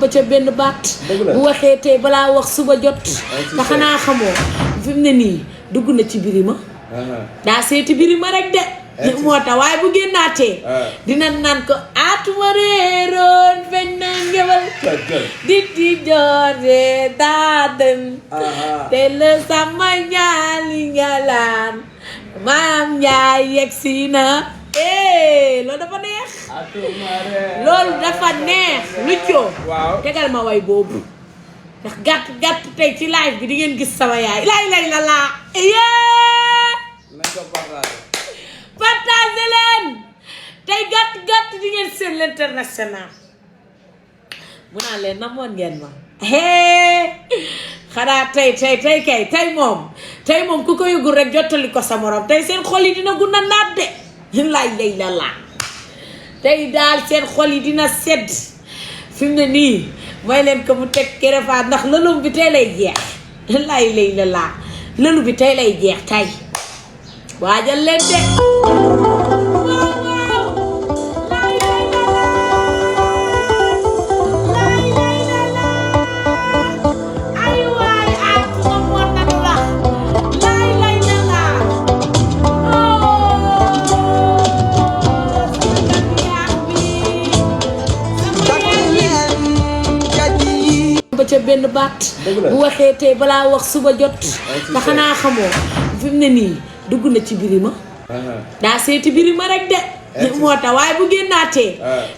ba ca benn baat bu waxee tey balaa wax suba jot te xanaa xamoo fi mu ne nii dugg na ci birima daa seeti birima rek de moo tax waaye bu génnaatee dina naan ko atuma réeroon feñ na ngewal di joore daa dem te la sama ñaali ngalaan Mame Ndiaye yegsi na loolu dafa neex loolu dafa neex Luccoo tegal ma way boobu ndax gàtt tey ci live bi di ngeen gis sama yaay lay la laa partagé leen tey gàtt di ngeen seen l'international mu naan leen namoon ngeen ma xanaa tey moom ku ko yëgul rek jottali ko sa morom tey seen xol yi dina guna naat de lay la laa tey daal seen xol yi dina sedd fi mu ne nii mooy leen ko mu teg kerefaat ndax lëlum bi tey lay jeex lay la laa lëlu bi tey lay jeex tey waajal leen de ba ca benn baat bu waxee tey balaa wax suba jot te xanaa xamoo fi mu ne nii dugg na ci birima daa seeti birima rek de moo tax waaye bu génnaatee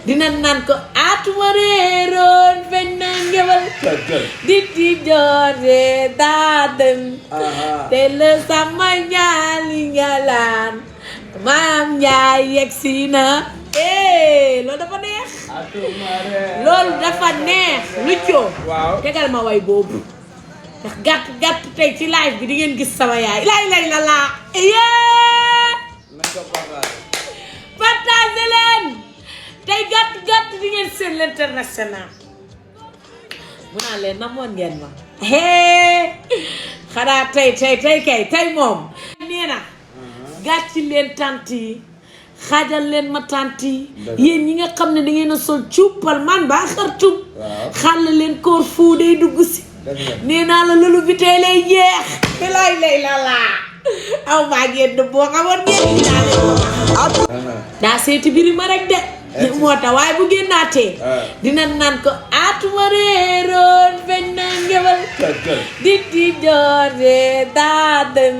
dina naan ko atuma réeroon feñ na ngewal di joore daa dem te la sama ñaali ngalaan Mame Ndiaye yegsi na loolu dafa neex loolu dafa neex Luccoo tegal ma way boobu ndax gàtt tey ci live bi di ngeen gis sama yaay lay la laa partagé leen tey gàtt di ngeen seen l'international mu naan leen namoon ngeen ma xanaa tey moom nee na gàcci leen tant yi xaajal leen ma tant yi yéen ñi nga xam ne da ngeen a sol cuppal man baa xartum xàll leen koor fuu day dugg si nee naa la loolu bi tey lay jeex lay la laa aw maa ngeen de boo xamoon ngeen dinaa leen daa seeti birima rek de moo tax waaye bu génnaatee dina naan ko atuma réeroon feñ na ngewal di joore daa dem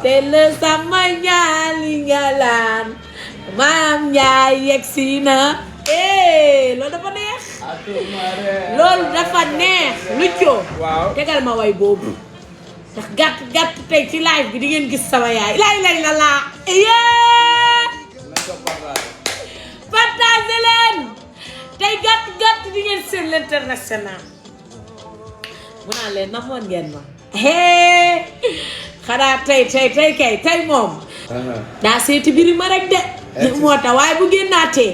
te la sama ñaali ngalaan Mame Ndiaye yegsi na loolu dafa neex loolu dafa neex Luccoo tegal ma way boobu ndax gàtt tey ci live bi di ngeen gis sama yaay lay la laa partagé leen tey gàtt di ngeen seen l'international mu naan leen namoon ngeen ma xanaa tey moom daa seeti birima rek de moo tax waaye bu génnaatee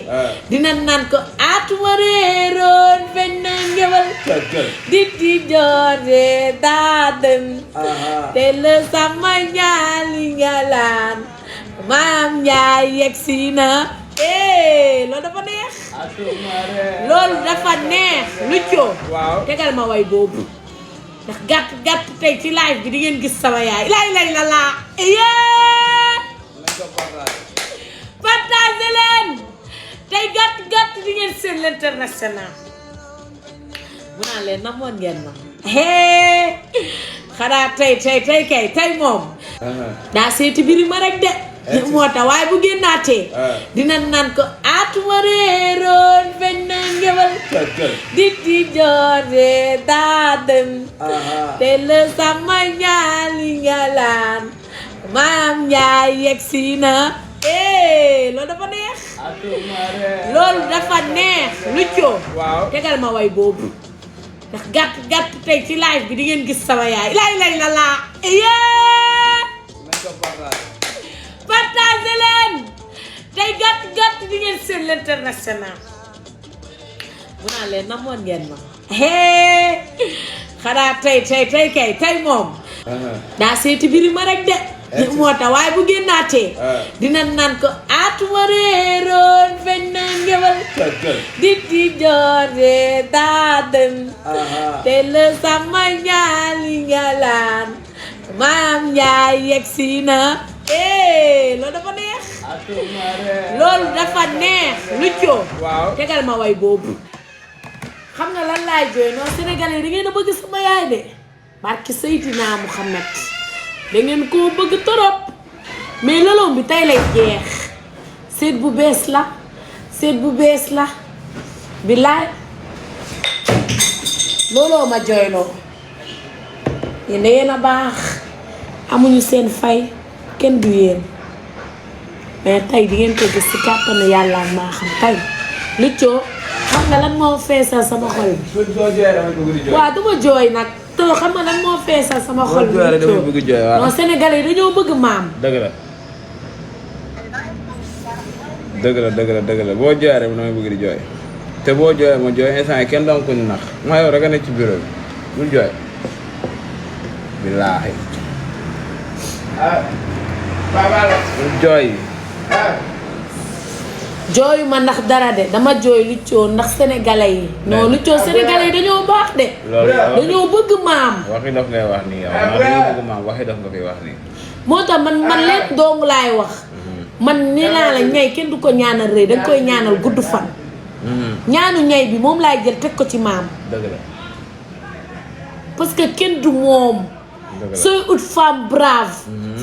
dina naan ko atuma réeroon feñ na ngewal di joore daa dem te la sama ñaali ngalaan Mame Ndiaye yegsi na loolu dafa neex loolu dafa neex Luccoo tegal ma way boobu ndax gàtt tey ci live bi di ngeen gis sama yaay lay la laa partagé leen tey gàtt di ngeen seen l'international mu naan leen namoon ngeen ma xanaa tey moom daa seeti birima rek de moo tax waaye bu génnaatee dina naan ko atuma réeroon feñ na ngewal di joore daa dem te la sama ñaali ngalaan Mame Ndiaye yegsi na loolu dafa neex loolu dafa neex Luccoo tegal ma way boobu ndax gàtt tey ci live bi di ngeen gis sama yaay lay la laa partagé leen tey gàtt di ngeen seen l'international mu naan leen namoon ngeen ma xanaa tey moom daa seeti birima rek de moo tax waaye bu génnaatee dina naan ko atuma réeroon feñ na ngewal di joore daadan te la sama ñaali ngalaan Mame Ndiaye yegsi na loolu dafa neex loolu dafa neex Lucho tegal ma way boobu xam nga lan laay jooy non Sénégalais da ngeen a bëgg sama yaay de barki Seydina Mouhamed da ngeen koo bëgg torop mais loloom bi tey lay jeex seet bu bees la seet bu bees la billaay looloo ma jooyloo yéen da ngeen a baax amuñu seen fay kenn du yéen mais tey di ngeen ko gis ci kàttanu yàlla maa xam tey Lucho xam nga lan moo feesal sama xol bi waaw duma jooy nag te xam nga lan moo feesal sama xol bi non Sénégalais yi dañoo bëgg Mame dëgg la dëgg la boo jooyee rek damay bëgg di jooy te boo jooyee ma jooy instant yi kenn doon ko ñu nax maa yow rek a nekk ci bureau bi bul jooy billaahi bul jooy jooyu ma ndax dara de dama jooy Lucho ndax sénégalais yi non Lucho sénégalais yi dañoo baax de dañoo bëgg Mame waxi dof ngay wax nii yow dañoo bëgg Mame waxi dof nga koy wax nii moo tax man leen dong laay wax man nee naa la ñay kenn du ko ñaanal rëy dañ koy ñaanal gudd fan ñaanu ñay bi moom laay jël teg ko ci Mame dëgg la parce que kenn du moom sooy ut femme brave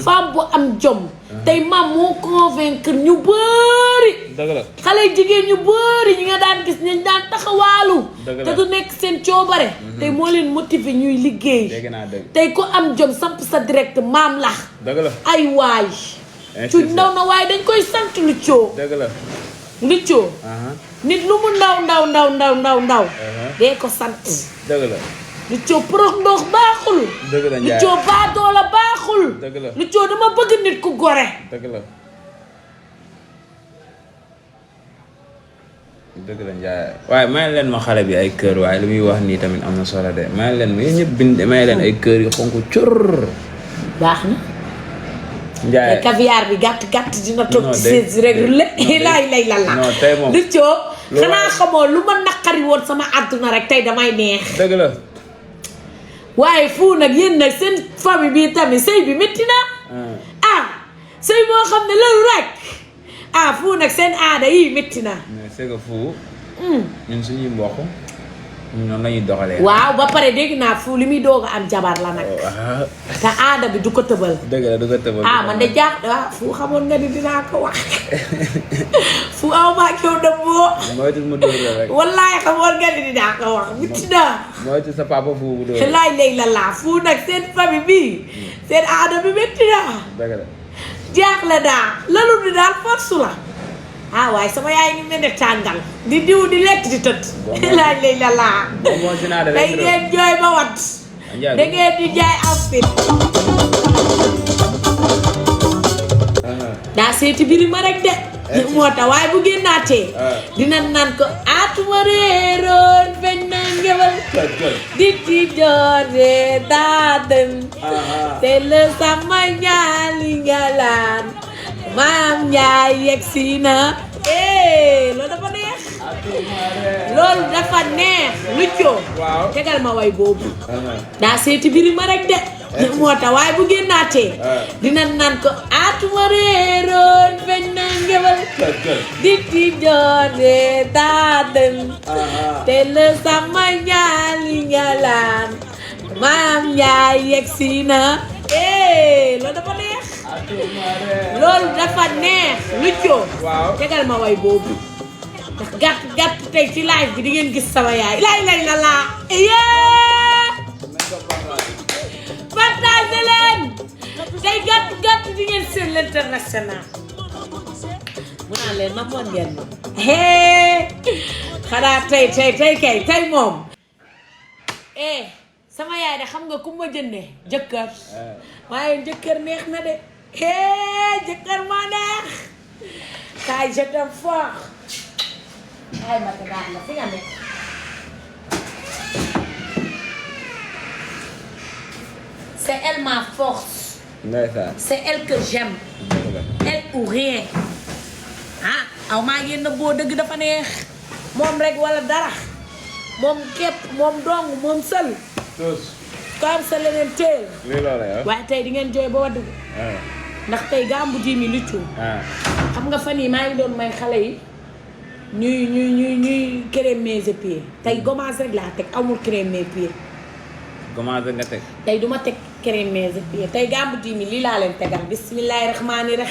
femme bu am jom tey Mame moo convaincre ñu bëri dëgg la xale jigéen ñu bëri ñi nga daan gis ñu daan taxawaalu te du nekk seen coobare tey moo leen motiver ñuy liggéey tey ku am jom samp sa direct Mame la dëgg la ay waay cu ndaw na waaye dañ koy sant Lucho dëgg la Lucho nit lu mu ndaw dee ko sant dëgg la Lucho porox ndox baaxul dëgg la Ndiaye Lucho baadoola baaxul dëgg la Lucho dama bëgg nit ku gore dëgg la dëgg la Ndiaye waaye may leen ma xale bi ay kër waaye li muy wax nii tamit am na solo de may leen ma yéen ñëpp bind may leen ay kër yu xonk cur baax na Ndiaye caviar bi gàtt dina toog ci sées rek lay la non tey moom Lucho xanaa xamoo lu ma naqari woon sama àdduna rek tey damay neex dëgg la waaye fu nag yéen nag seen famille bi tamit sëy bi métti na sëy moo xam ne loolu rek fu nag seen aada yi métti na mais c'est que fu ñun suñuy mbokk ñoom lañuy doxalee waaw ba pare dégg naa fu li muy doog a am jabar la nag te aada bi du ko tëbal dëgg la du ko tëbal man de jaax fu xamoon nga ni dinaa ko wax fu aw maa kew dem boo moytu mu dóor la rek wallaay xamoon nga ni dinaa ko wax métti na moytu sa papa fu bu dóor laay léegi la fu nag seen famille bi seen aada bi métti na dëgg la jaaxle daa lalu di daal force la waaye sama yaay ngi mel ne tàngal di diw di lekk di tëdd laaj lay la laa day ngeen jooy ba wat da ngeen di jaay am fit daa seeti biri ma rek de moo tax waaye bu génnaatee dina naan ko atuma réeroon feñ na ngewal di joore daadan te la sama ñaali ngalaan Mame Ndiaye yegsi na loolu dafa neex loolu dafa neex Lucho tegal ma way boobu daa seeti biri ma rek de moo tax waaye bu génnaatee dina naan ko atuma réeroon feñ na ngewal di joore daadan te la sama ñaali ngalaan Mame Ndiaye yegsi na loolu dafa neex loolu dafa neex Lucho tegal ma way boobu ndax gàtt tey ci live bi di ngeen gis sama yaay lay la laa partage leen tey gàtt di ngeen seen l'international mu naan leen namoon ngeen ma xanaa tey moom sama yaay de xam nga ku ma jëndee jëkkër waaye jëkkër neex na de jëkkër maa neex kaay je t'aime fort ay ma tegaat la fi nga nekk c'est elle ma force ndeysaan. c'est elle que j'aime. elle ou rien. ah aw maa ngi na boo dëgg dafa neex. moom rek wala dara. moom képp moom dong moom sël. tous. comme sa leneen teel. lii loola yow. waaye tey di ngeen jooy ba wadd. ndax tey gàmbu ji mi lu cuum. xam nga fan yii maa ngi doon may xale yi. ñuy crème mes pieds tey gommage rek laa teg amul crème mes pieds. gommage nga teg. tey duma teg crème mes pieds tey gàmbu ji mi lii laa leen tegal bismillaahi rahmaani rahiim